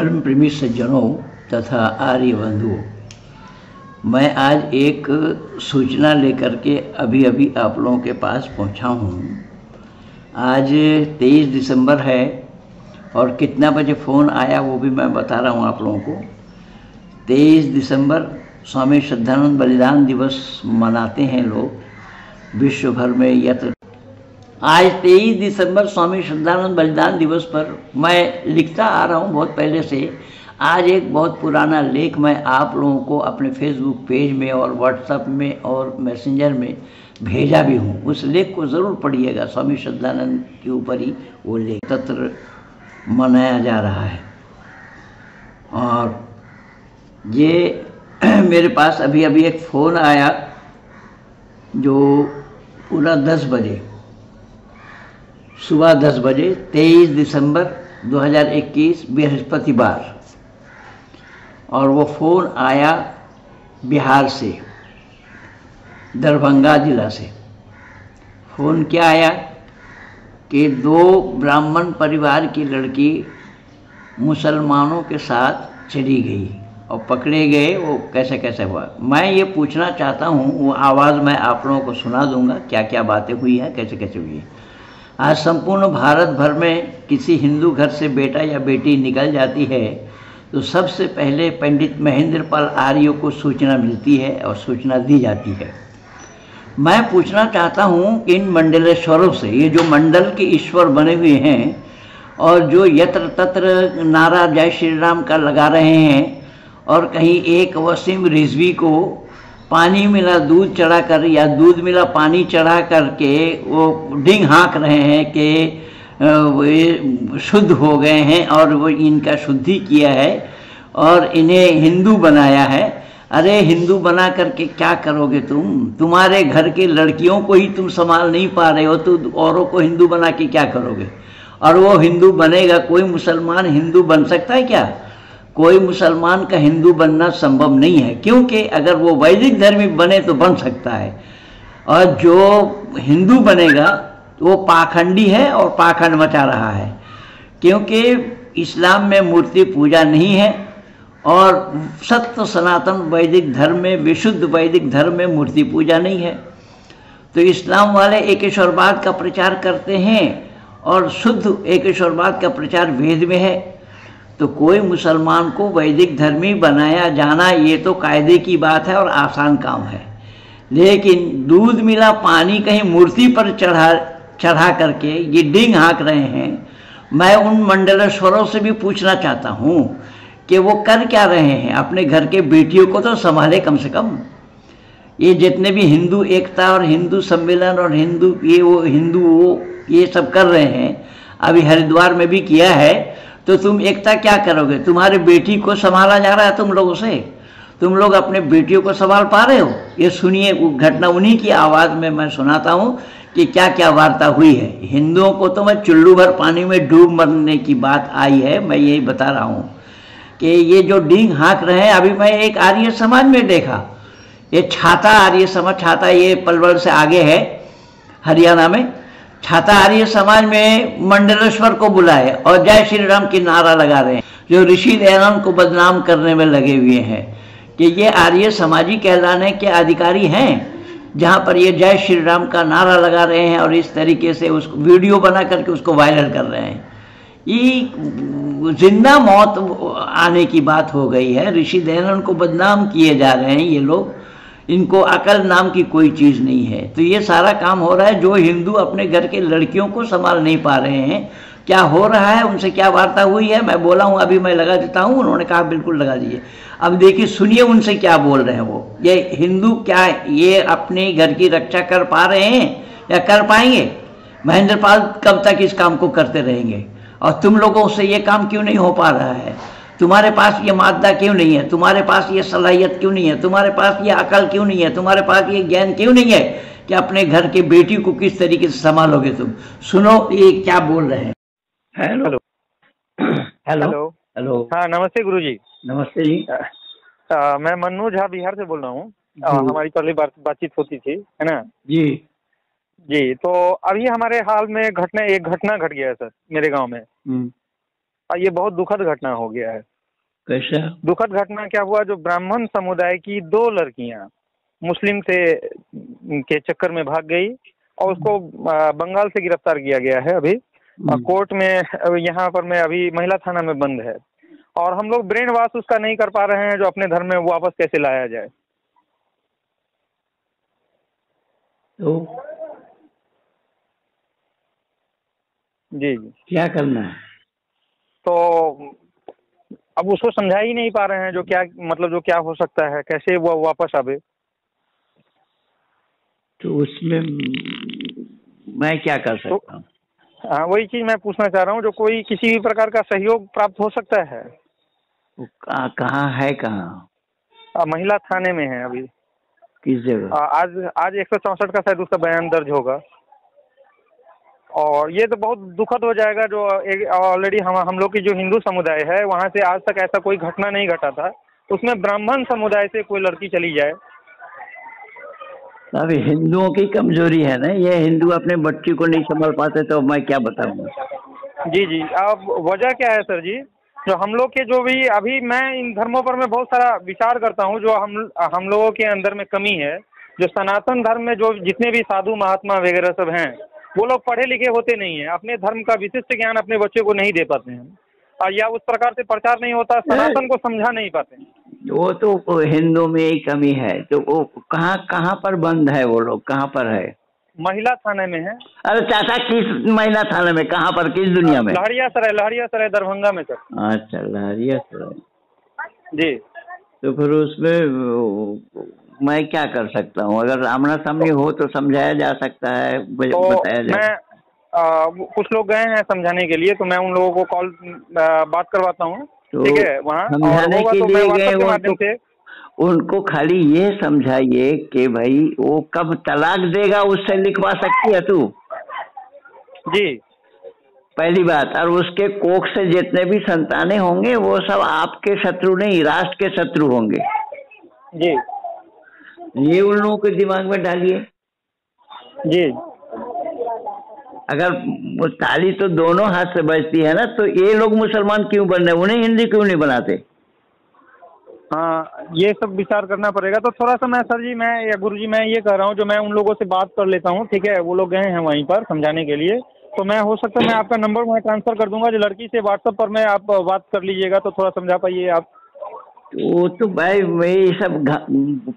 धर्म प्रेमी सज्जनों तथा आर्य बंधुओं, मैं आज एक सूचना लेकर के अभी आप लोगों के पास पहुंचा हूं। आज 23 दिसंबर है और कितना बजे फ़ोन आया वो भी मैं बता रहा हूं आप लोगों को। 23 दिसंबर स्वामी श्रद्धानंद बलिदान दिवस मनाते हैं लोग विश्व भर में। यत्र आज 23 दिसंबर स्वामी श्रद्धानंद बलिदान दिवस पर मैं लिखता आ रहा हूँ बहुत पहले से। आज एक बहुत पुराना लेख मैं आप लोगों को अपने फेसबुक पेज में और व्हाट्सएप में और मैसेंजर में भेजा भी हूँ। उस लेख को ज़रूर पढ़िएगा। स्वामी श्रद्धानंद के ऊपर ही वो लेख तत्र मनाया जा रहा है। और ये मेरे पास अभी एक फ़ोन आया जो पूरा 10 बजे, सुबह 10 बजे 23 दिसंबर 2021 बृहस्पतिवार, और वो फ़ोन आया बिहार से, दरभंगा जिला से। फ़ोन क्या आया कि 2 ब्राह्मण परिवार की लड़की मुसलमानों के साथ चली गई और पकड़े गए। वो कैसे हुआ, मैं ये पूछना चाहता हूँ। वो आवाज़ मैं आप लोगों को सुना दूंगा, क्या क्या बातें हुई हैं, कैसे हुई है। आज संपूर्ण भारत भर में किसी हिंदू घर से बेटा या बेटी निकल जाती है तो सबसे पहले पंडित महेंद्र पाल आर्य को सूचना मिलती है और सूचना दी जाती है। मैं पूछना चाहता हूँ कि इन मंडलेश्वरों से, ये जो मंडल के ईश्वर बने हुए हैं और जो यत्र तत्र नारा जय श्री राम का लगा रहे हैं, और कहीं एक वसीम रिजवी को पानी मिला दूध चढ़ा कर या दूध मिला पानी चढ़ा करके वो डिंग हाँक रहे हैं कि वो शुद्ध हो गए हैं और वो इनका शुद्धि किया है और इन्हें हिंदू बनाया है। अरे हिंदू बना करके क्या करोगे तुम? तुम्हारे घर के लड़कियों को ही तुम संभाल नहीं पा रहे हो तो औरों को हिंदू बना के क्या करोगे? और वो हिंदू बनेगा, कोई मुसलमान हिंदू बन सकता है क्या? कोई मुसलमान का हिंदू बनना संभव नहीं है, क्योंकि अगर वो वैदिक धर्मी बने तो बन सकता है, और जो हिंदू बनेगा तो वो पाखंडी है और पाखंड मचा रहा है। क्योंकि इस्लाम में मूर्ति पूजा नहीं है और सत्य सनातन वैदिक धर्म में, विशुद्ध वैदिक धर्म में मूर्ति पूजा नहीं है। तो इस्लाम वाले एकेश्वरवाद का प्रचार करते हैं और शुद्ध एकेश्वरवाद का प्रचार वेद में है। तो कोई मुसलमान को वैदिक धर्मी बनाया जाना ये तो कायदे की बात है और आसान काम है। लेकिन दूध मिला पानी कहीं मूर्ति पर चढ़ा करके ये डिंग हाँक रहे हैं। मैं उन मंडलेश्वरों से भी पूछना चाहता हूँ कि वो कर क्या रहे हैं? अपने घर के बेटियों को तो संभाले कम से कम। ये जितने भी हिंदू एकता और हिंदू सम्मेलन और हिंदू ये सब कर रहे हैं, अभी हरिद्वार में भी किया है, तो तुम एकता क्या करोगे? तुम्हारे बेटी को संभाला जा रहा है तुम लोगों से, तुम लोग अपने बेटियों को संभाल पा रहे हो? ये सुनिए, वो घटना उन्हीं की आवाज़ में मैं सुनाता हूँ कि क्या क्या वार्ता हुई है। हिंदुओं को तो मैं चुल्लू भर पानी में डूब मरने की बात आई है, मैं यही बता रहा हूँ कि ये जो डींग हाँक रहे हैं। अभी मैं एक आर्य समाज में देखा, ये छाता आर्य समाज, छाता ये पलवल से आगे है हरियाणा में, छाता आर्य समाज में मंडलेश्वर को बुलाए और जय श्री राम की नारा लगा रहे हैं, जो ऋषि दयानंद को बदनाम करने में लगे हुए हैं कि ये आर्य समाजी कहलाने के अधिकारी हैं, जहां पर ये जय श्री राम का नारा लगा रहे हैं और इस तरीके से उसको वीडियो बना करके उसको वायरल कर रहे हैं। ये जिंदा मौत आने की बात हो गई है। ऋषि दयानंद को बदनाम किए जा रहे हैं ये लोग, इनको अकल नाम की कोई चीज़ नहीं है। तो ये सारा काम हो रहा है। जो हिंदू अपने घर के लड़कियों को संभाल नहीं पा रहे हैं, क्या हो रहा है, उनसे क्या वार्ता हुई है, मैं बोला हूँ, अभी मैं लगा देता हूँ। उन्होंने कहा बिल्कुल लगा दीजिए। अब देखिए, सुनिए उनसे क्या बोल रहे हैं वो। ये हिंदू क्या ये अपने घर की रक्षा कर पा रहे हैं या कर पाएंगे? महेंद्र पाल कब तक इस काम को करते रहेंगे? और तुम लोगों से ये काम क्यों नहीं हो पा रहा है? तुम्हारे पास ये मादा क्यों नहीं है? तुम्हारे पास ये सलाहियत क्यों नहीं है? तुम्हारे पास ये अकल क्यों नहीं है? तुम्हारे पास ये ज्ञान क्यों नहीं है कि अपने घर की बेटी को किस तरीके से संभालोगे तुम? सुनो ये क्या बोल रहे हैं। Hello hello hello. हाँ, नमस्ते गुरुजी। नमस्ते जी। मैं मन्नू झा बिहार से बोल रहा हूँ। हमारी पहले बातचीत होती थी, है ना जी? जी। तो अभी हमारे हाल में एक घटना घट गया है सर, मेरे गांव में। ये बहुत दुखद घटना हो गया है। कैसा? दुखद घटना क्या हुआ, जो ब्राह्मण समुदाय की 2 लड़कियां मुस्लिम से के चक्कर में भाग गई और उसको बंगाल से गिरफ्तार किया गया है। अभी कोर्ट में, यहाँ पर मैं अभी महिला थाना में बंद है, और हम लोग ब्रेन वॉश उसका नहीं कर पा रहे हैं, जो अपने धर्म में वापस कैसे लाया जाए। तो जी क्या करना है? तो अब उसको समझा ही नहीं पा रहे हैं, जो क्या मतलब जो क्या हो सकता है, कैसे वो वापस आवे। तो उसमें मैं क्या कर सकता हूँ? हाँ, वही चीज मैं पूछना चाह रहा हूँ, जो कोई किसी भी प्रकार का सहयोग प्राप्त हो सकता है। वो कहाँ है? कहाँ? महिला थाने में है अभी। किस जगह? आज 164 का शायद उसका बयान दर्ज होगा। और ये तो बहुत दुखद हो जाएगा, जो ऑलरेडी हम लोग की जो हिंदू समुदाय है, वहाँ से आज तक ऐसा कोई घटना नहीं घटा था, उसमें ब्राह्मण समुदाय से कोई लड़की चली जाए। अभी हिंदुओं की कमजोरी है ना, ये हिंदू अपने बच्ची को नहीं संभाल पाते, तो मैं क्या बताऊंगा। जी अब वजह क्या है सर जी, जो हम लोग के जो भी अभी मैं इन धर्मों पर मैं बहुत सारा विचार करता हूँ, जो हम लोगों के अंदर में कमी है। जो सनातन धर्म में जो जितने भी साधु महात्मा वगैरह सब हैं, वो लोग पढ़े लिखे होते नहीं हैं, अपने धर्म का विशिष्ट ज्ञान अपने बच्चों को नहीं दे पाते हैं, और या उस प्रकार से प्रचार नहीं होता, सनातन को समझा नहीं पाते हैं। वो तो हिंदू में ही कमी है। तो वो कहाँ पर बंद है? वो लोग कहाँ पर है? महिला थाने में है। अरे चाचा, किस महिला थाने में? कहाँ पर? किस दुनिया में? लहरियासराय दरभंगा में सर। अच्छा, लहरियासराय। जी। तो फिर उसमें मैं क्या कर सकता हूँ? अगर आमना सामने हो तो समझाया जा सकता है, तो बताया जाए। मैं कुछ लोग गए हैं समझाने के लिए, तो मैं उन लोगों को कॉल बात करवाता हूँ। तो ठीक है, वहाँ समझाने के लिए गए के वो, माध्यम से उनको खाली ये समझाइए कि भाई वो कब तलाक देगा उससे लिखवा सकती है तू। जी, पहली बात। और उसके कोख से जितने भी संतानें होंगे वो सब आपके शत्रु नहीं, राष्ट्र के शत्रु होंगे। जी, ये उन लोगों के दिमाग में डालिए। जी। अगर वो ताली तो दोनों हाथ से बजती है ना, तो ये लोग मुसलमान क्यों बन रहे? उन्हें हिंदी क्यों नहीं बनाते? हाँ, ये सब विचार करना पड़ेगा। तो थोड़ा सा मैं सर जी, मैं या गुरु जी, मैं ये कह रहा हूँ, जो मैं उन लोगों से बात कर लेता हूँ। ठीक है, वो लोग गए हैं वहीं पर समझाने के लिए, तो मैं हो सकता है मैं आपका नंबर वहाँ ट्रांसफर कर दूंगा, जो लड़की से व्हाट्सएप पर मैं आप बात कर लीजिएगा, तो थोड़ा समझा पाइए आप। वो तो भाई मैं ये सब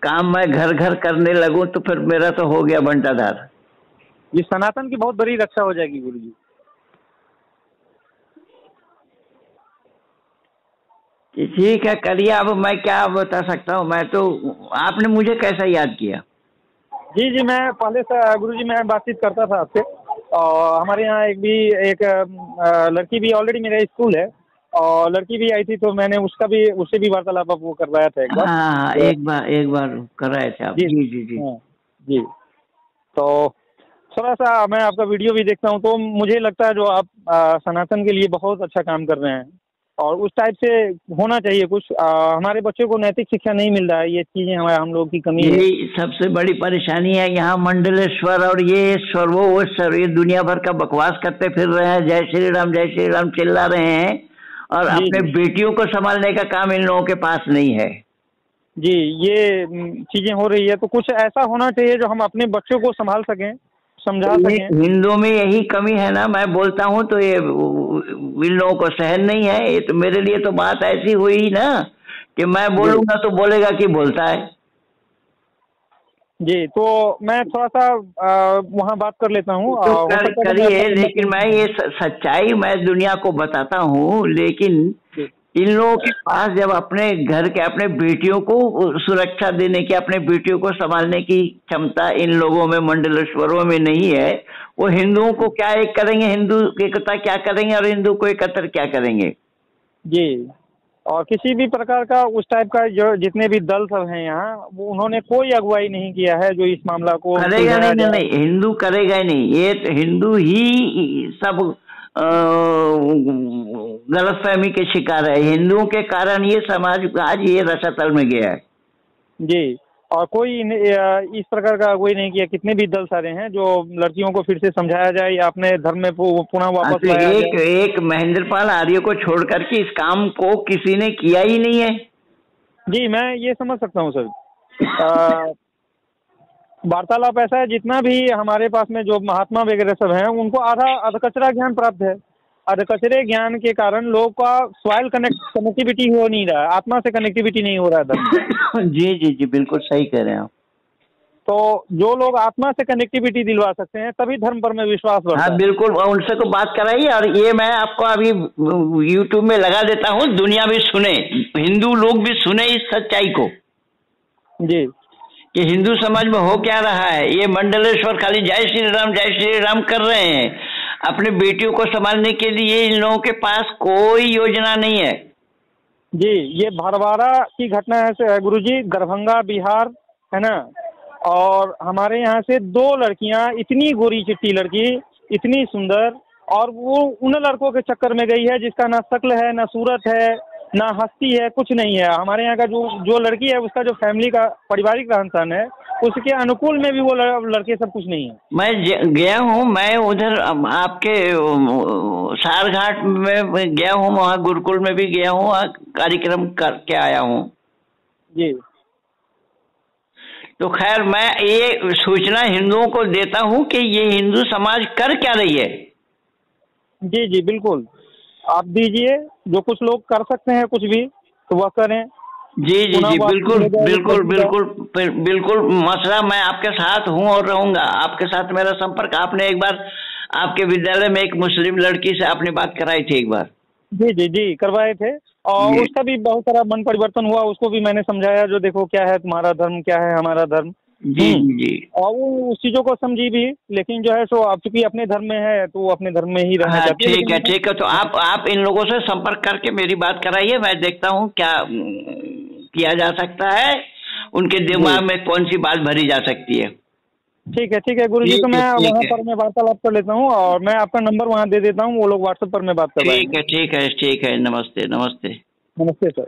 काम मैं घर घर करने लगूं तो फिर मेरा तो हो गया बंटाधार। ये सनातन की बहुत बड़ी रक्षा हो जाएगी गुरु जी। ठीक है, करिए। अब मैं क्या बता सकता हूँ? मैं तो, आपने मुझे कैसा याद किया? जी, मैं पहले से गुरु जी मैं बातचीत करता था आपसे, और हमारे यहाँ एक लड़की भी ऑलरेडी मेरा स्कूल है, और लड़की भी आई थी, तो मैंने उससे भी वार्तालाप वो करवाया था एक बार। हाँ, एक बार कराए थे आप। जी जी जी। हाँ, जी। तो थोड़ा सा मैं आपका वीडियो भी देखता हूँ, तो मुझे लगता है जो आप सनातन के लिए बहुत अच्छा काम कर रहे हैं, और उस टाइप से होना चाहिए कुछ। हमारे बच्चों को नैतिक शिक्षा नहीं मिल रहा है, ये चीजें हम लोग की कमी है। यही सबसे बड़ी परेशानी है यहाँ। मंडलेश्वर और ये ईश्वर वो ईश्वर, ये दुनिया भर का बकवास करते फिर रहे हैं, जय श्री राम चिल्ला रहे हैं, और अपने बेटियों को संभालने का काम इन लोगों के पास नहीं है। जी, ये चीजें हो रही है, तो कुछ ऐसा होना चाहिए जो हम अपने बच्चों को संभाल सकें, समझा सकें। हिंदुओं में यही कमी है ना। मैं बोलता हूँ तो ये इन लोगों को सहन नहीं है। ये तो मेरे लिए तो बात ऐसी हुई ना कि मैं बोलूंगा तो बोलेगा कि बोलता है। जी, तो मैं थोड़ा सा वहाँ बात कर लेता हूँ। तो करिए, लेकिन मैं ये सच्चाई मैं दुनिया को बताता हूँ, लेकिन इन लोगों के पास जब अपने घर के अपने बेटियों को सुरक्षा देने की, अपने बेटियों को संभालने की क्षमता इन लोगों में, मंडलेश्वरों में नहीं है, वो हिंदुओं को क्या एक करेंगे, हिंदू एकता क्या करेंगे, और हिंदू को एकत्र क्या करेंगे? जी। और किसी भी प्रकार का उस टाइप का जो जितने भी दल सब हैं यहाँ, वो उन्होंने कोई अगुवाई नहीं किया है जो इस मामला को करेगा। नहीं, हिंदू करेगा ही नहीं। ये तो हिंदू ही सब गलतफहमी के शिकार है। हिंदुओं के कारण ये समाज आज ये रसातल में गया है। जी, और कोई इस प्रकार का कोई नहीं किया। कितने भी दल सारे हैं जो लड़कियों को फिर से समझाया जाए या अपने धर्म में पुनः वापस लाया जाए। एक महेंद्र पाल आर्य को छोड़ करके इस काम को किसी ने किया ही नहीं है। जी, मैं ये समझ सकता हूँ सर। वार्तालाप ऐसा है, जितना भी हमारे पास में जो महात्मा वगैरह सब हैं उनको आधा अधकचरा ज्ञान प्राप्त है। अधकचरे ज्ञान के कारण लोगों का सॉइल कनेक्टिविटी हो नहीं रहा है, आत्मा से कनेक्टिविटी नहीं हो रहा है धर्म। जी जी जी, बिल्कुल सही कह रहे हैं आप। तो जो लोग आत्मा से कनेक्टिविटी दिलवा सकते हैं तभी धर्म पर में विश्वास बढ़ता है। हाँ बिल्कुल, उनसे को बात कराइए। और ये मैं आपको अभी YouTube में लगा देता हूँ, दुनिया भी सुने, हिंदू लोग भी सुने इस सच्चाई को जी, कि हिंदू समाज में हो क्या रहा है। ये मंडलेश्वर खाली जय श्री राम कर रहे हैं, अपने बेटियों को संभालने के लिए इन लोगों के पास कोई योजना नहीं है। जी, ये भरवाड़ा की घटना है गुरुजी, दरभंगा बिहार है ना। और हमारे यहाँ से 2 लड़कियाँ, इतनी गोरी चिट्टी लड़की, इतनी सुंदर, और वो उन लड़कों के चक्कर में गई है जिसका ना शक्ल है, ना सूरत है, ना हस्ती है, कुछ नहीं है। हमारे यहाँ का जो लड़की है उसका जो फैमिली का पारिवारिक रहन सहन है उसके अनुकूल में भी वो लड़के सब कुछ नहीं है। मैं गया हूँ, मैं उधर आपके सारघाट में गया हूँ, वहाँ गुरुकुल में भी गया हूँ, कार्यक्रम करके आया हूँ जी। तो खैर मैं ये सूचना हिंदुओं को देता हूँ कि ये हिंदू समाज कर क्या रही है। जी जी बिल्कुल, आप दीजिए, जो कुछ लोग कर सकते हैं कुछ भी तो वह करें। जी जी जी, बिल्कुल बिल्कुल बिल्कुल बिल्कुल मसला, मैं आपके साथ हूँ और रहूंगा। आपके साथ मेरा संपर्क, आपने एक बार आपके विद्यालय में एक मुस्लिम लड़की से आपने बात कराई थी एक बार। जी जी जी, करवाए थे, और उसका भी बहुत सारा मन परिवर्तन हुआ। उसको भी मैंने समझाया, जो देखो क्या है तुम्हारा धर्म, क्या है हमारा धर्म। जी जी, और वो उस चीजों को समझी भी, लेकिन जो है सो आप चूंकि अपने धर्म में है तो वो अपने धर्म में ही रहना चाहती है। ठीक है ठीक है, तो आप इन लोगों से संपर्क करके मेरी बात कराइए, मैं देखता हूँ क्या किया जा सकता है, उनके दिमाग में कौन सी बात भरी जा सकती है। ठीक है गुरुजी, तो मैं वहाँ पर मैं वार्तालाप कर लेता हूँ और मैं आपका नंबर वहाँ दे देता हूँ, वो लोग व्हाट्सएप पर मैं बात कर। ठीक है, नमस्ते नमस्ते। नमस्ते सर।